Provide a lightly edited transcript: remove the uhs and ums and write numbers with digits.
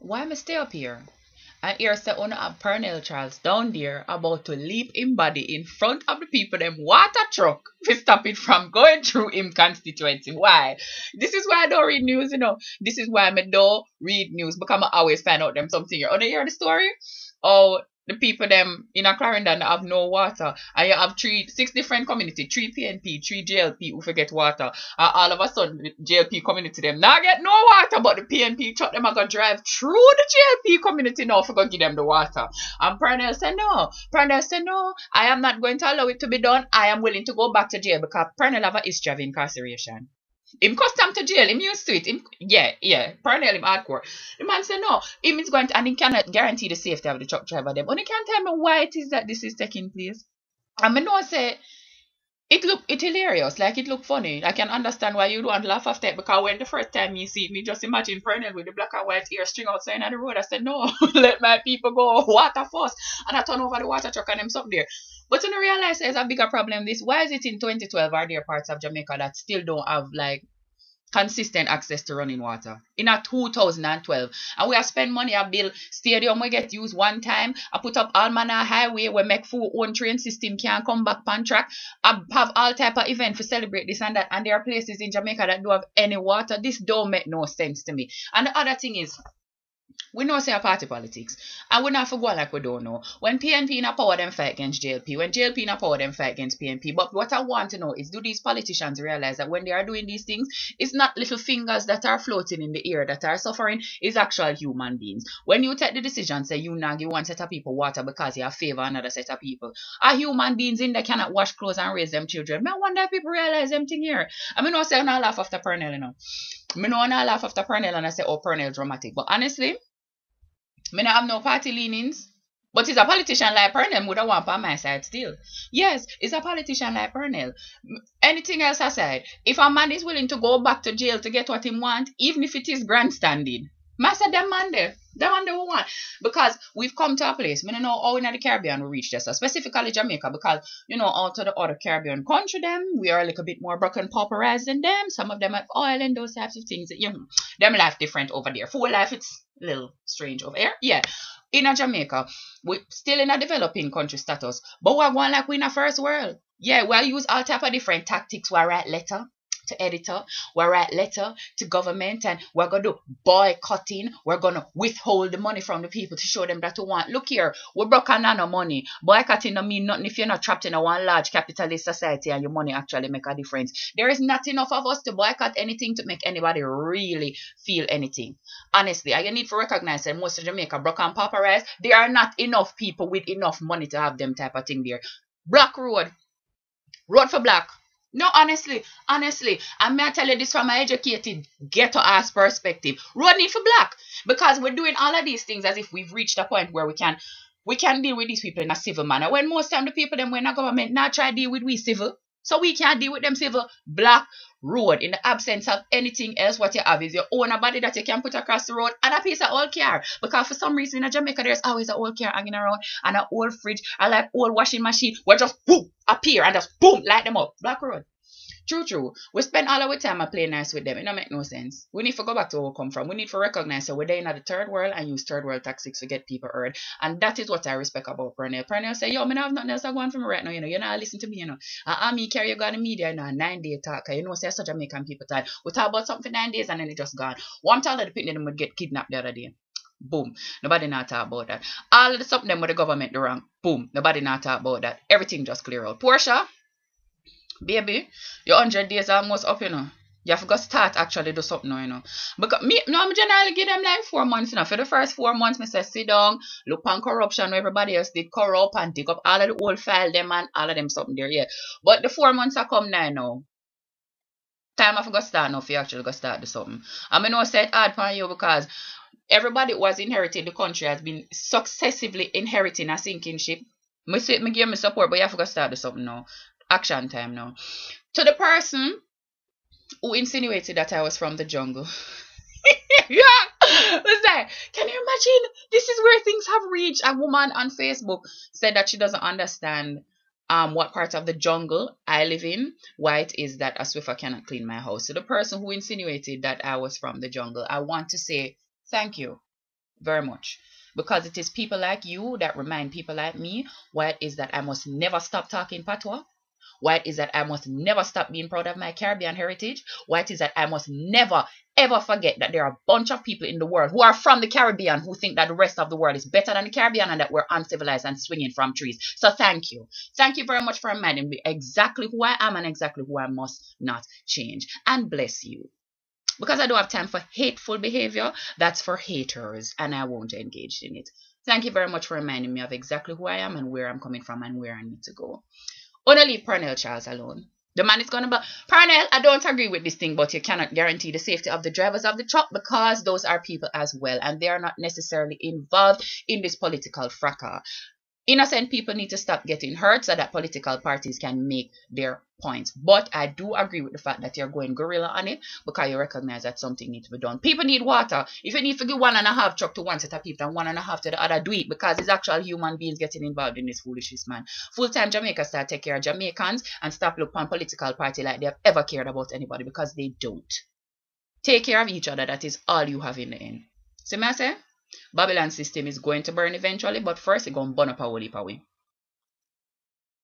why am I stay up here? And here say owner of Pearnel Charles down there about to leap him body in front of the people them water truck to stop it from going through him constituency. Why? This is why I don't read news, you know. This is why I don't read news because I always find out them something here. Oh, you hear the story? Oh, the people them in a Clarendon that have no water, and you have six different community, three PNP, three JLP who forget water, and all of a sudden the JLP community them now get no water, but the PNP truck them are gonna drive through the JLP community now for gonna give them the water. And Pearnel said no. Pearnel said no, I am not going to allow it to be done. I am willing to go back to jail because Pearnel have a history of incarceration. Him custom to jail, him used to it. Him, yeah. Pearnel him hardcore. The man said no. Him is going to, and he cannot guarantee the safety of the truck driver them. And he can't tell me why it is that this is taking place. And I know say it hilarious, like it look funny. I can understand why you don't laugh after it because when the first time you see me, just imagine Pearnel with the black and white ear string outside on the road. I said no, let my people go water first. And I turn over the water truck and them something there. But you don't realize there's a bigger problem. Why is it in 2012 are there parts of Jamaica that still don't have like consistent access to running water? In a 2012, and we have spent money, I build stadium we get used one time, I put up all manner highway, we make full own train system can come back on track, I have all type of event to celebrate this and that, and there are places in Jamaica that don't have any water. This don't make no sense to me. And the other thing is, we know say a party politics, and we not for go like we don't know. When PNP in a power, them fight against JLP. When JLP in a power, them fight against PNP. But what I want to know is, do these politicians realize that when they are doing these things, it's not little fingers that are floating in the air that are suffering, it's actual human beings. When you take the decision, say you not give one set of people water because you have favor another set of people, are human beings in that cannot wash clothes and raise them children? I wonder if people realize them thing here. I mean, I say I not laugh after Pearnel, you know. I know I not laugh after Pearnel and I say, oh, Pearnel dramatic. But honestly, I don't have no party leanings. But it's a politician like Pearnel would have want on my side still. Yes, it's a politician like Pearnel. Anything else aside, if a man is willing to go back to jail to get what he wants, even if it is grandstanding, master them man there. Them man there we want. Because we've come to a place, I don't know how in the Caribbean we reach this, specifically Jamaica, because, you know, all to the other Caribbean country, them, we are a little bit more broken pauperized than them. Some of them have oil and those types of things. You know, them life different over there. Full life, it's a little strange over here. Yeah. In a Jamaica, we still in a developing country status, but we're going like we in a first world. Yeah, we'll use all type of different tactics. We'll write letter to editor, we'll write letter to government, and we're going to do boycotting. We're going to withhold the money from the people to show them that we want. Look here, we broke a nano money. Boycotting don't mean nothing if you're not trapped in a one large capitalist society and your money actually make a difference. There is not enough of us to boycott anything to make anybody really feel anything. Honestly, you need to recognize that most of Jamaica broke and pauperized. There are not enough people with enough money to have them type of thing there. Black road for black. No, honestly, I'm going to tell you this from my educated, ghetto-ass perspective. Road need for black. Because we're doing all of these things as if we've reached a point where we can deal with these people in a civil manner. When most time the people them when a government not try to deal with we civil. So we can't deal with them civil. Black road, in the absence of anything else, what you have is your own body that you can put across the road and a piece of old car. Because for some reason in Jamaica, there's always an old car hanging around and an old fridge and like old washing machine where just boom, appear and just boom, light them up. Black road. True. We spend all our time playing nice with them. It don't make no sense. We need to go back to where we come from. We need to recognize that we're there in the third world and use third world tactics to get people heard. And that is what I respect about Pearnel. Pearnel say, yo, I don't have nothing else to go on from me right now, you know. You're not listening to me, you know. Me carry you go on the media, you know, 9-day talk. You know, say such Jamaican people time. We talk about something for 9 days and then it just gone. One time that the people them would get kidnapped the other day. Boom. Nobody not talk about that. All of the something them with the government do wrong. Boom. Nobody not talk about that. Everything just clear out. Portia, baby, your 100 days almost up, you know. You have to start actually do something now, you know. Because I'm generally give them like 4 months, you know. For the first 4 months, I say sit down, look on corruption where everybody else did corrupt and dig up all of the old file them and all of them something there, yeah. But the 4 months are come now. Time I forgot start now if you actually go start do something. I mean, I say it hard for you because everybody who was inheriting the country has been successively inheriting a sinking ship. Me give me support, but you have to start do something now. Action time now. To the person who insinuated that I was from the jungle. Yeah. Was that? Can you imagine? This is where things have reached. A woman on Facebook said that she doesn't understand what part of the jungle I live in, why it is that a Swiffer cannot clean my house. So the person who insinuated that I was from the jungle, I want to say thank you very much. Because it is people like you that remind people like me why it is that I must never stop talking patois, why it is that I must never stop being proud of my Caribbean heritage, why it is that I must never ever forget that there are a bunch of people in the world who are from the Caribbean who think that the rest of the world is better than the Caribbean and that we're uncivilized and swinging from trees. So thank you. Thank you very much for reminding me exactly who I am and exactly who I must not change. And bless you. Because I don't have time for hateful behavior, that's for haters and I won't engage in it. Thank you very much for reminding me of exactly who I am and where I'm coming from and where I need to go. Only leave Pearnel Charles alone. The man is going to be, Pearnel, I don't agree with this thing, but you cannot guarantee the safety of the drivers of the truck because those are people as well and they are not necessarily involved in this political fracas. Innocent people need to stop getting hurt so that political parties can make their points. But I do agree with the fact that you're going gorilla on it because you recognize that something needs to be done. People need water. If you need to give 1.5 truck to one set of people and 1.5 to the other, do it because it's actual human beings getting involved in this foolishness, man. Full-time Jamaica start take care of Jamaicans and stop look on political party like they have ever cared about anybody because they don't. Take care of each other. That is all you have in the end. See me I say? Babylon system is going to burn eventually, but first it's going to burn up a whole heap away.